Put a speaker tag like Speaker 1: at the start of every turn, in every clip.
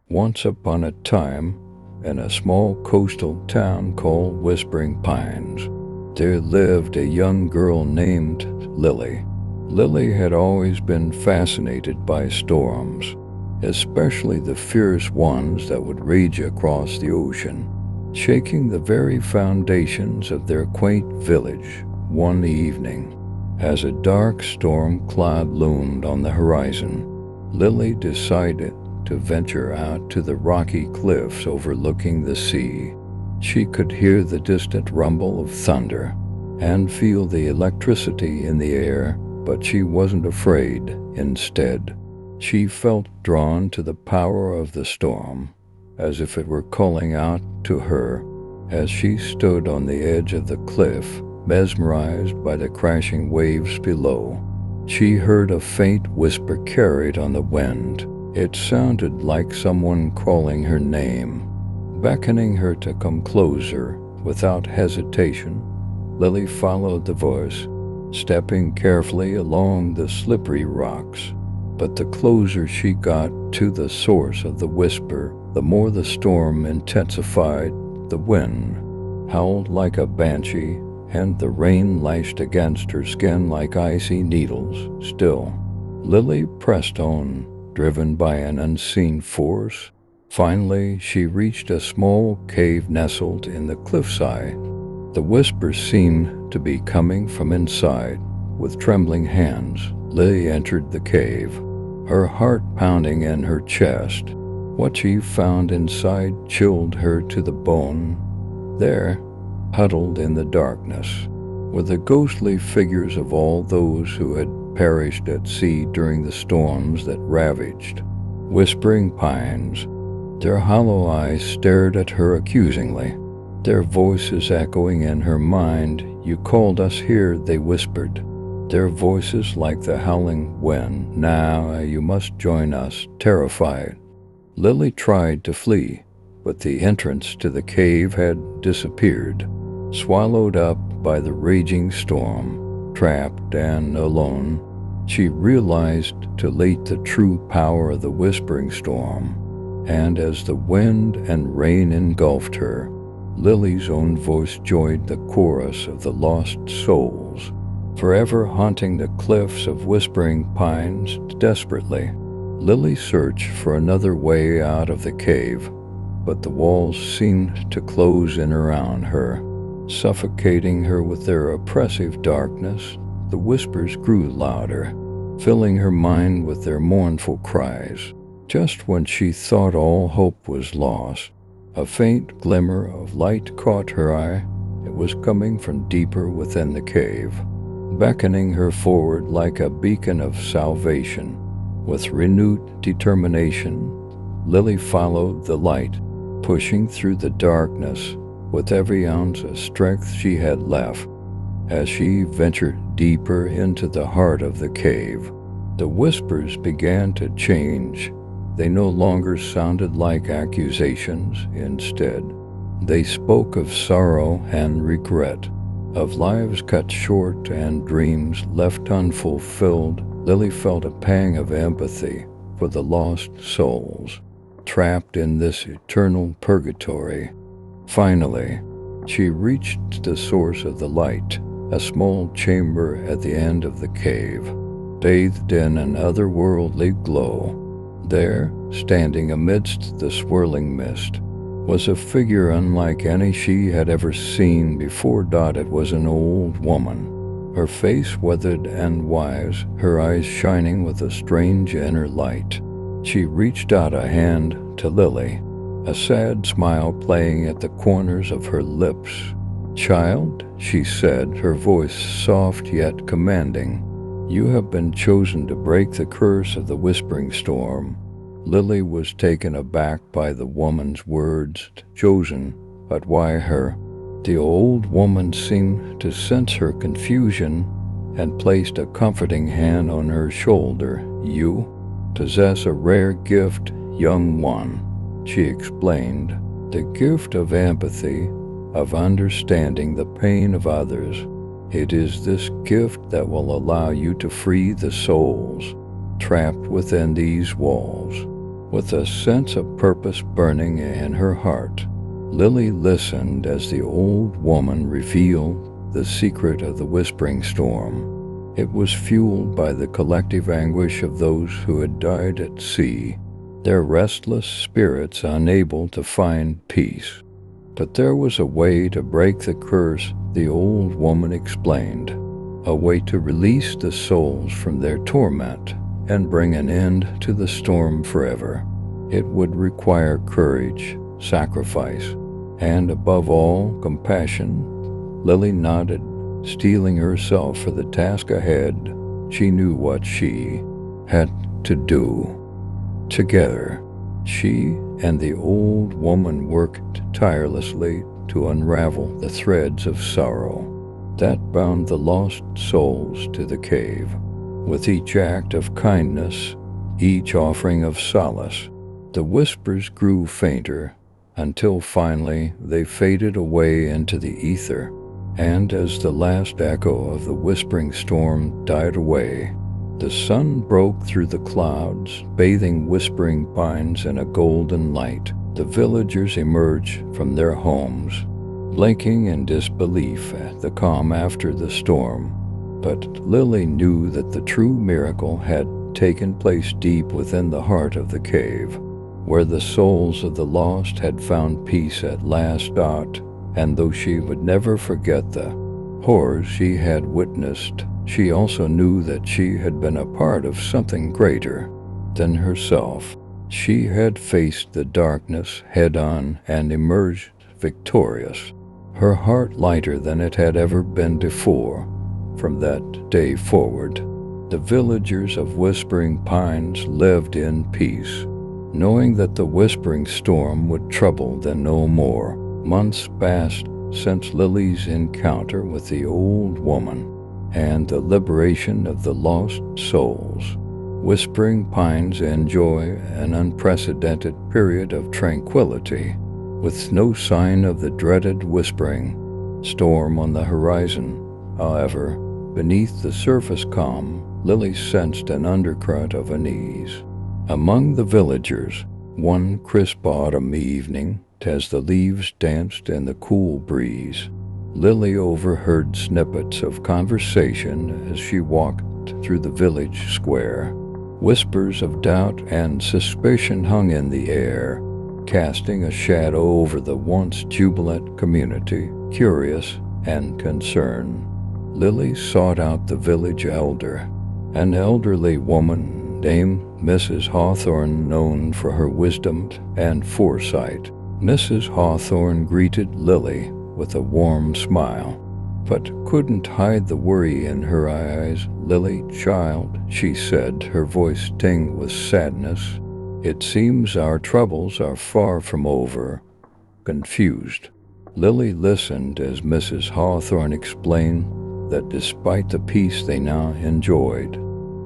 Speaker 1: Once upon a time, in a small coastal town called Whispering Pines, there lived a young girl named Lily. Lily had always been fascinated by storms, especially the fierce ones that would rage across the ocean, shaking the very foundations of their quaint village. One evening, as a dark storm cloud loomed on the horizon, Lily decided to venture out to the rocky cliffs overlooking the sea. She could hear the distant rumble of thunder and feel the electricity in the air, but she wasn't afraid. Instead, she felt drawn to the power of the storm, as if it were calling out to her. As she stood on the edge of the cliff, mesmerized by the crashing waves below, she heard a faint whisper carried on the wind. It sounded like someone calling her name, beckoning her to come closer. Without hesitation, Lily followed the voice, stepping carefully along the slippery rocks. But the closer she got to the source of the whisper, the more the storm intensified. The wind howled like a banshee, and the rain lashed against her skin like icy needles. Still, Lily pressed on, driven by an unseen force. Finally, she reached a small cave nestled in the cliffside. The whisper seemed to be coming from inside. With trembling hands, Lily entered the cave, her heart pounding in her chest. What she found inside chilled her to the bone. There, huddled in the darkness, were the ghostly figures of all those who had perished at sea during the storms that ravaged Whispering Pines. Their hollow eyes stared at her accusingly, their voices echoing in her mind. "You called us here," they whispered, their voices like the howling wind. "Now you must join us." Terrified, Lily tried to flee, but the entrance to the cave had disappeared, swallowed up by the raging storm. Trapped and alone, she realized too late the true power of the whispering storm. And as the wind and rain engulfed her, Lily's own voice joined the chorus of the lost souls, forever haunting the cliffs of Whispering Pines. Desperately, Lily searched for another way out of the cave, but the walls seemed to close in around her, suffocating her with their oppressive darkness. The whispers grew louder, filling her mind with their mournful cries. Just when she thought all hope was lost, a faint glimmer of light caught her eye. It was coming from deeper within the cave, beckoning her forward like a beacon of salvation. With renewed determination, Lily followed the light, pushing through the darkness with every ounce of strength she had left. As she ventured deeper into the heart of the cave, the whispers began to change. They no longer sounded like accusations. Instead, they spoke of sorrow and regret, of lives cut short and dreams left unfulfilled. Lily felt a pang of empathy for the lost souls, trapped in this eternal purgatory. Finally, she reached the source of the light, a small chamber at the end of the cave, bathed in an otherworldly glow. There, standing amidst the swirling mist, was a figure unlike any she had ever seen before. It was an old woman, her face weathered and wise, her eyes shining with a strange inner light. She reached out a hand to Lily, a sad smile playing at the corners of her lips. "Child," she said, her voice soft yet commanding, "you have been chosen to break the curse of the whispering storm." Lily was taken aback by the woman's words. Chosen? But why her? The old woman seemed to sense her confusion and placed a comforting hand on her shoulder. "You possess a rare gift, young one," she explained, "the gift of empathy, of understanding the pain of others. It is this gift that will allow you to free the souls trapped within these walls." With a sense of purpose burning in her heart, Lily listened as the old woman revealed the secret of the whispering storm. It was fueled by the collective anguish of those who had died at sea, their restless spirits unable to find peace. But there was a way to break the curse, the old woman explained, a way to release the souls from their torment and bring an end to the storm forever. It would require courage, sacrifice, and above all, compassion. Lily nodded, steeling herself for the task ahead. She knew what she had to do. Together, she and the old woman worked tirelessly to unravel the threads of sorrow that bound the lost souls to the cave. With each act of kindness, each offering of solace, the whispers grew fainter until finally they faded away into the ether. And as the last echo of the whispering storm died away, the sun broke through the clouds, bathing Whispering Pines in a golden light. The villagers emerged from their homes, blinking in disbelief at the calm after the storm. But Lily knew that the true miracle had taken place deep within the heart of the cave, where the souls of the lost had found peace at last. And though she would never forget the horrors she had witnessed, she also knew that she had been a part of something greater than herself. She had faced the darkness head-on and emerged victorious, her heart lighter than it had ever been before. From that day forward, the villagers of Whispering Pines lived in peace, knowing that the whispering storm would trouble them no more. Months passed since Lily's encounter with the old woman and the liberation of the lost souls. Whispering Pines enjoy an unprecedented period of tranquility, with no sign of the dreaded whispering storm on the horizon. However, beneath the surface calm, Lily sensed an undercurrent of unease. Among the villagers, one crisp autumn evening, as the leaves danced in the cool breeze, Lily overheard snippets of conversation as she walked through the village square. Whispers of doubt and suspicion hung in the air, casting a shadow over the once jubilant community. Curious and concerned, Lily sought out the village elder, an elderly woman named Mrs. Hawthorne, known for her wisdom and foresight. Mrs. Hawthorne greeted Lily with a warm smile, but couldn't hide the worry in her eyes. "Lily, child," she said, her voice tinged with sadness, "it seems our troubles are far from over." Confused, Lily listened as Mrs. Hawthorne explained that despite the peace they now enjoyed,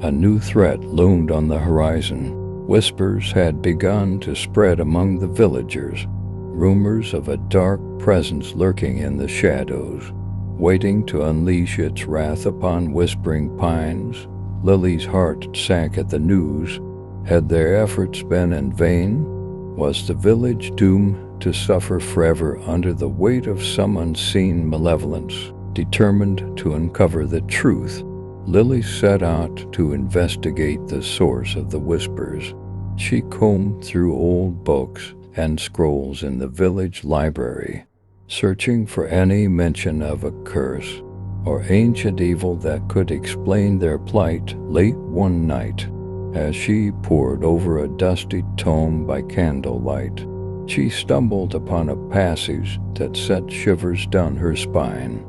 Speaker 1: a new threat loomed on the horizon. Whispers had begun to spread among the villagers, rumors of a dark presence lurking in the shadows, waiting to unleash its wrath upon Whispering Pines. Lily's heart sank at the news. Had their efforts been in vain? Was the village doomed to suffer forever under the weight of some unseen malevolence? Determined to uncover the truth, Lily set out to investigate the source of the whispers. She combed through old books and scrolls in the village library, searching for any mention of a curse or ancient evil that could explain their plight. Late one night, as she pored over a dusty tome by candlelight, she stumbled upon a passage that sent shivers down her spine.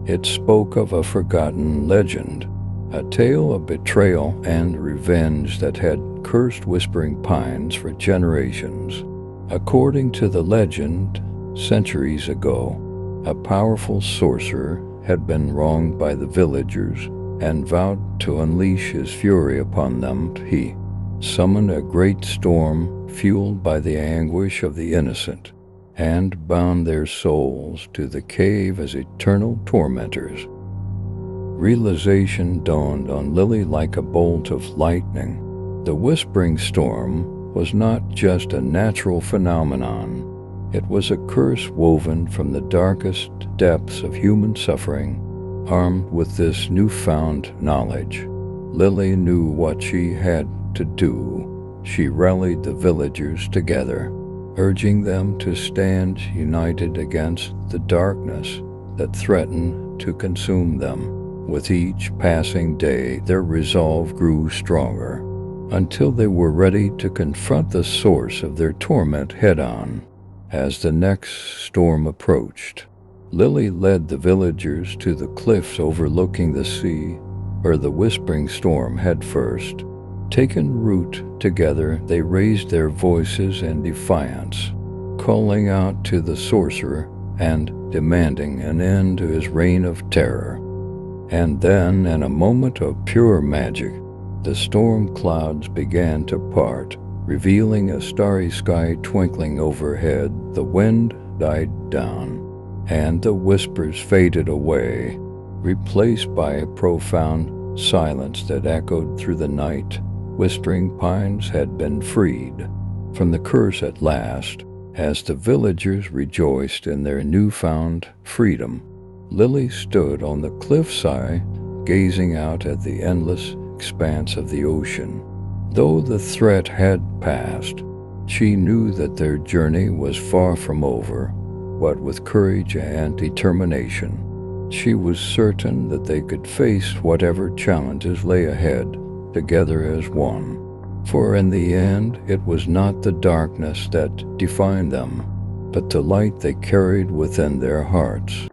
Speaker 1: It spoke of a forgotten legend, a tale of betrayal and revenge that had cursed Whispering Pines for generations. According to the legend, centuries ago, a powerful sorcerer had been wronged by the villagers and vowed to unleash his fury upon them. He summoned a great storm fueled by the anguish of the innocent and bound their souls to the cave as eternal tormentors. Realization dawned on Lily like a bolt of lightning. The whispering storm was not just a natural phenomenon. It was a curse woven from the darkest depths of human suffering. Armed with this newfound knowledge, Lily knew what she had to do. She rallied the villagers together, urging them to stand united against the darkness that threatened to consume them. With each passing day, their resolve grew stronger, until they were ready to confront the source of their torment head-on. As the next storm approached, Lily led the villagers to the cliffs overlooking the sea, where the whispering storm had first taken root. Together, they raised their voices in defiance, calling out to the sorcerer and demanding an end to his reign of terror. And then, in a moment of pure magic, the storm clouds began to part, revealing a starry sky twinkling overhead. The wind died down, and the whispers faded away, replaced by a profound silence that echoed through the night. Whispering Pines had been freed from the curse at last. As the villagers rejoiced in their newfound freedom, Lily stood on the cliffside, gazing out at the endless expanse of the ocean. Though the threat had passed, she knew that their journey was far from over. What with courage and determination, she was certain that they could face whatever challenges lay ahead, together as one. For in the end, it was not the darkness that defined them, but the light they carried within their hearts.